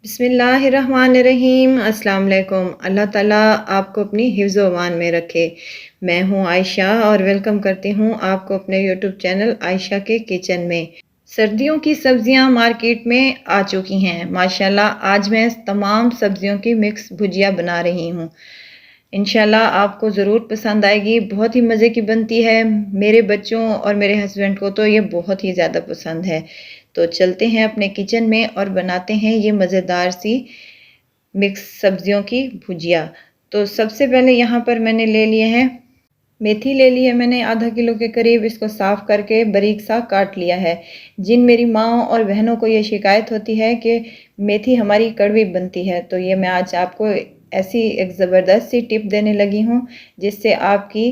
बिस्मिल्लाहिर्रहमानिर्रहीम। अस्सलाम वालेकुम। अल्लाह ताला आपको अपनी हिफ्ज़ अमान में रखे। मैं हूँ आयशा और वेलकम करती हूँ आपको अपने यूट्यूब चैनल आयशा के किचन में। सर्दियों की सब्जियाँ मार्केट में आ चुकी हैं माशाल्लाह। आज मैं तमाम सब्जियों की मिक्स भुजिया बना रही हूँ। इंशाल्लाह आपको ज़रूर पसंद आएगी। बहुत ही मज़े की बनती है। मेरे बच्चों और मेरे हस्बैंड को तो ये बहुत ही ज़्यादा पसंद है। तो चलते हैं अपने किचन में और बनाते हैं ये मज़ेदार सी मिक्स सब्जियों की भुजिया। तो सबसे पहले यहाँ पर मैंने ले लिए हैं मेथी। ले ली है मैंने आधा किलो के करीब। इसको साफ़ करके बारीक सा काट लिया है। जिन मेरी माँओं और बहनों को ये शिकायत होती है कि मेथी हमारी कड़वी बनती है, तो ये मैं आज आपको ऐसी एक ज़बरदस्त सी टिप देने लगी हूँ जिससे आपकी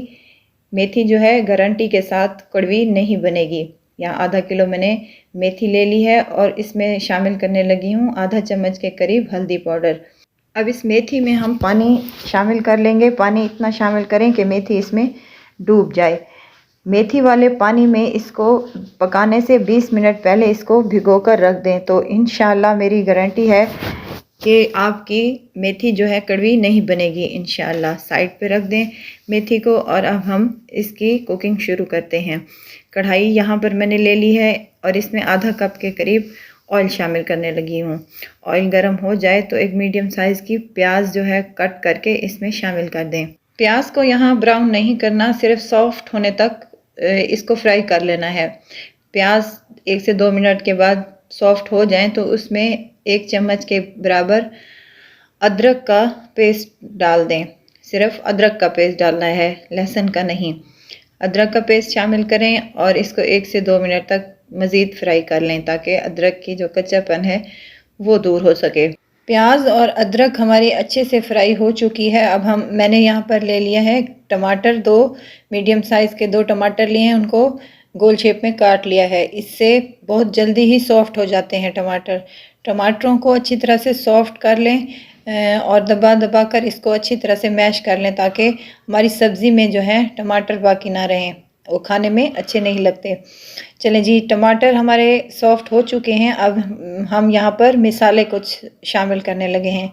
मेथी जो है गारंटी के साथ कड़वी नहीं बनेगी। यहाँ आधा किलो मैंने मेथी ले ली है और इसमें शामिल करने लगी हूँ आधा चम्मच के करीब हल्दी पाउडर। अब इस मेथी में हम पानी शामिल कर लेंगे। पानी इतना शामिल करें कि मेथी इसमें डूब जाए। मेथी वाले पानी में इसको पकाने से 20 मिनट पहले इसको भिगोकर रख दें, तो इंशाल्लाह मेरी गारंटी है कि आपकी मेथी जो है कड़वी नहीं बनेगी इंशाल्लाह। साइड पे रख दें मेथी को और अब हम इसकी कुकिंग शुरू करते हैं। कढ़ाई यहाँ पर मैंने ले ली है और इसमें आधा कप के करीब ऑयल शामिल करने लगी हूँ। ऑयल गर्म हो जाए तो एक मीडियम साइज़ की प्याज जो है कट करके इसमें शामिल कर दें। प्याज को यहाँ ब्राउन नहीं करना, सिर्फ सॉफ्ट होने तक इसको फ्राई कर लेना है। प्याज 1 से 2 मिनट के बाद सॉफ्ट हो जाएं तो उसमें 1 चम्मच के बराबर अदरक का पेस्ट डाल दें। सिर्फ अदरक का पेस्ट डालना है, लहसुन का नहीं। अदरक का पेस्ट शामिल करें और इसको 1 से 2 मिनट तक मज़ीद फ्राई कर लें ताकि अदरक की जो कच्चापन है वो दूर हो सके। प्याज और अदरक हमारी अच्छे से फ्राई हो चुकी है। अब मैंने यहाँ पर ले लिया है टमाटर। 2 मीडियम साइज़ के 2 टमाटर लिए हैं, उनको गोल शेप में काट लिया है। इससे बहुत जल्दी ही सॉफ्ट हो जाते हैं टमाटर। टमाटरों को अच्छी तरह से सॉफ्ट कर लें और दबा दबा कर इसको अच्छी तरह से मैश कर लें ताकि हमारी सब्ज़ी में जो है टमाटर बाकी ना रहें, वो खाने में अच्छे नहीं लगते। चलें जी, टमाटर हमारे सॉफ्ट हो चुके हैं। अब हम यहाँ पर मिसाले कुछ शामिल करने लगे हैं।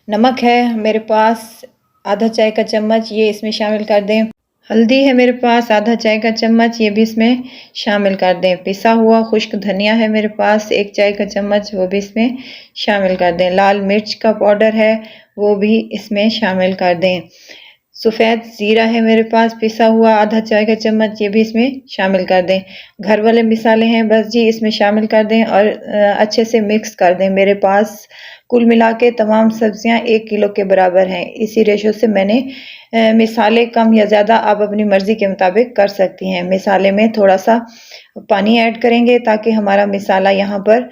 नमक है मेरे पास आधा चाय का चम्मच, ये इसमें शामिल कर दें। हल्दी है मेरे पास आधा चाय का चम्मच, ये भी इसमें शामिल कर दें। पिसा हुआ खुश्क धनिया है मेरे पास 1 चाय का चम्मच, वो भी इसमें शामिल कर दें। लाल मिर्च का पाउडर है वो भी इसमें शामिल कर दें। सफ़ेद ज़ीरा है मेरे पास पिसा हुआ आधा चाय का चम्मच, ये भी इसमें शामिल कर दें। घर वाले मिसाले हैं बस जी, इसमें शामिल कर दें और अच्छे से मिक्स कर दें। मेरे पास कुल मिला के तमाम सब्जियां 1 किलो के बराबर हैं। इसी रेशो से मैंने मिसाले कम या ज़्यादा आप अपनी मर्ज़ी के मुताबिक कर सकती हैं। मिसाले में थोड़ा सा पानी ऐड करेंगे ताकि हमारा मिसाला यहाँ पर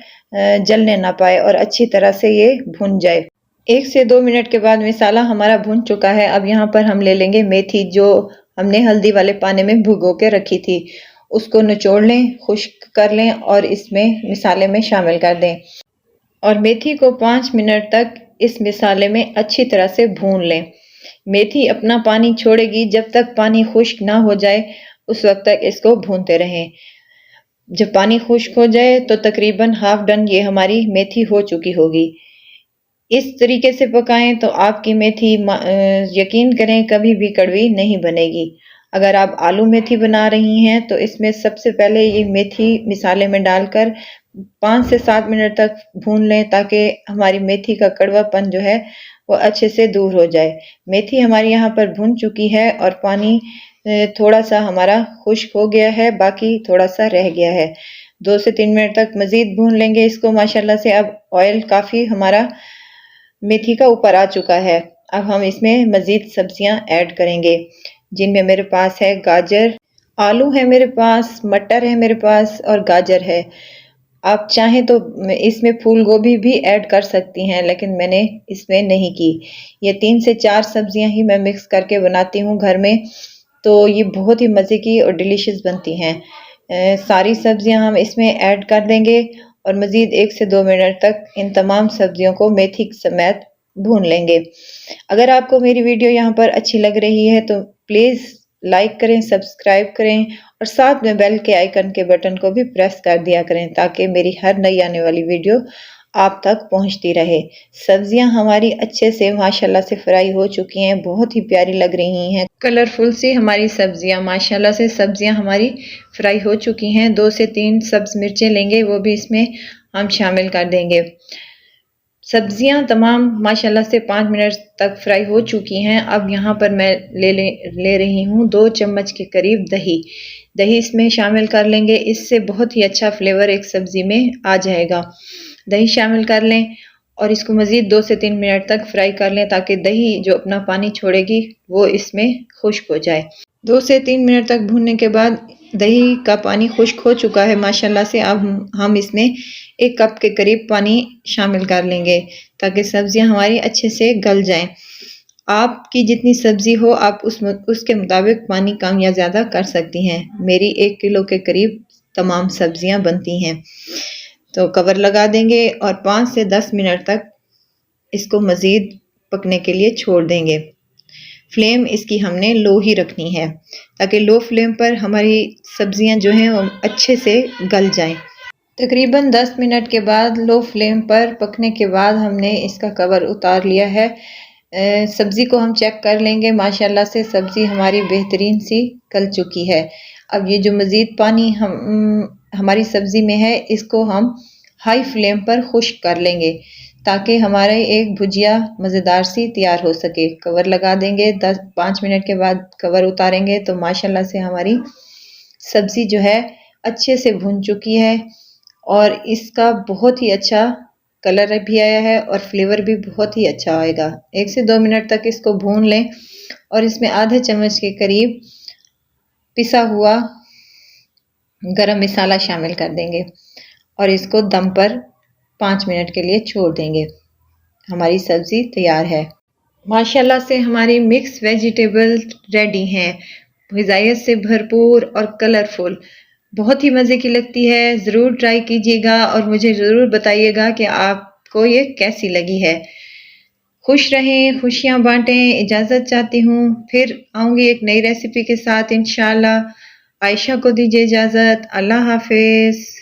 जलने ना पाए और अच्छी तरह से ये भुन जाए। 1 से 2 मिनट के बाद मिसाला हमारा भुन चुका है। अब यहाँ पर हम ले लेंगे मेथी जो हमने हल्दी वाले पानी में भिगो के रखी थी। उसको निचोड़ लें, खुश्क कर लें और इसमें मिसाले में शामिल कर दें और मेथी को 5 मिनट तक इस मिसाले में अच्छी तरह से भून लें। मेथी अपना पानी छोड़ेगी, जब तक पानी खुश्क ना हो जाए उस वक्त तक इसको भूनते रहें। जब पानी खुश्क हो जाए तो तकरीबन हाफ डन ये हमारी मेथी हो चुकी होगी। इस तरीके से पकाएं तो आपकी मेथी यकीन करें कभी भी कड़वी नहीं बनेगी। अगर आप आलू मेथी बना रही हैं तो इसमें सबसे पहले ये मेथी मिसाले में डालकर 5 से 7 मिनट तक भून लें ताकि हमारी मेथी का कड़वापन जो है वो अच्छे से दूर हो जाए। मेथी हमारी यहाँ पर भुन चुकी है और पानी थोड़ा सा हमारा खुश्क हो गया है, बाकी थोड़ा सा रह गया है। 2 से 3 मिनट तक मज़ीद भून लेंगे इसको माशाल्लाह से। अब ऑयल काफ़ी हमारा मेथी का ऊपर आ चुका है। अब हम इसमें मज़ीद सब्जियां ऐड करेंगे जिनमें मेरे पास है गाजर, आलू है मेरे पास, मटर है मेरे पास और गाजर है। आप चाहें तो इसमें फूल गोभी भी ऐड कर सकती हैं, लेकिन मैंने इसमें नहीं की। ये 3 से 4 सब्जियां ही मैं मिक्स करके बनाती हूँ घर में, तो ये बहुत ही मज़े की और डिलीशियस बनती हैं। सारी सब्जियां हम इसमें ऐड कर देंगे और मज़ीद 1 से 2 मिनट तक इन तमाम सब्जियों को मेथी समेत भून लेंगे। अगर आपको मेरी वीडियो यहाँ पर अच्छी लग रही है तो प्लीज़ लाइक करें, सब्सक्राइब करें और साथ में बेल के आइकन के बटन को भी प्रेस कर दिया करें ताकि मेरी हर नई आने वाली वीडियो आप तक पहुंचती रहे। सब्जियां हमारी अच्छे से माशाल्लाह से फ्राई हो चुकी हैं, बहुत ही प्यारी लग रही हैं। कलरफुल सी हमारी सब्जियां माशाल्लाह से सब्जियां हमारी फ्राई हो चुकी हैं। 2 से 3 सब्ज मिर्चें लेंगे, वो भी इसमें हम शामिल कर देंगे। सब्जियां तमाम माशाल्लाह से 5 मिनट तक फ्राई हो चुकी हैं। अब यहाँ पर मैं ले रही हूँ 2 चम्मच के करीब दही। दही इसमें शामिल कर लेंगे, इससे बहुत ही अच्छा फ्लेवर एक सब्जी में आ जाएगा। दही शामिल कर लें और इसको मज़ीद 2 से 3 मिनट तक फ्राई कर लें ताकि दही जो अपना पानी छोड़ेगी वो इसमें खुश्क हो जाए। 2 से 3 मिनट तक भूनने के बाद दही का पानी खुश्क हो चुका है माशाल्लाह से। अब हम इसमें 1 कप के करीब पानी शामिल कर लेंगे ताकि सब्जियां हमारी अच्छे से गल जाएं। आपकी जितनी सब्जी हो आप उसके मुताबिक पानी कम या ज़्यादा कर सकती हैं। मेरी 1 किलो के करीब तमाम सब्जियां बनती हैं। तो कवर लगा देंगे और 5 से 10 मिनट तक इसको मज़ीद पकने के लिए छोड़ देंगे। फ्लेम इसकी हमने लो ही रखनी है ताकि लो फ्लेम पर हमारी सब्जियां जो हैं वो अच्छे से गल जाएं। तकरीबन 10 मिनट के बाद लो फ्लेम पर पकने के बाद हमने इसका कवर उतार लिया है। सब्ज़ी को हम चेक कर लेंगे, माशाल्लाह से सब्ज़ी हमारी बेहतरीन सी गल चुकी है। अब ये जो मज़ीद पानी हमारी सब्ज़ी में है इसको हम हाई फ्लेम पर खुश्क कर लेंगे ताकि हमारे एक भुजिया मज़ेदार सी तैयार हो सके। कवर लगा देंगे, 5 मिनट के बाद कवर उतारेंगे तो माशाल्लाह से हमारी सब्ज़ी जो है अच्छे से भुन चुकी है और इसका बहुत ही अच्छा कलर भी आया है और फ्लेवर भी बहुत ही अच्छा आएगा। 1 से 2 मिनट तक इसको भून लें और इसमें आधे चम्मच के करीब पिसा हुआ गरम मसाला शामिल कर देंगे और इसको दम पर 5 मिनट के लिए छोड़ देंगे। हमारी सब्ज़ी तैयार है। माशाल्लाह से हमारी मिक्स वेजिटेबल रेडी हैं, ग़िज़ाइयत से भरपूर और कलरफुल। बहुत ही मज़े की लगती है। ज़रूर ट्राई कीजिएगा और मुझे ज़रूर बताइएगा कि आपको ये कैसी लगी है। खुश रहें, खुशियाँ बाँटें, इजाज़त चाहती हूँ। फिर आऊँगी एक नई रेसिपी के साथ इंशाअल्लाह। आयशा को दीजिए इजाज़त। अल्लाह हाफ़िज़।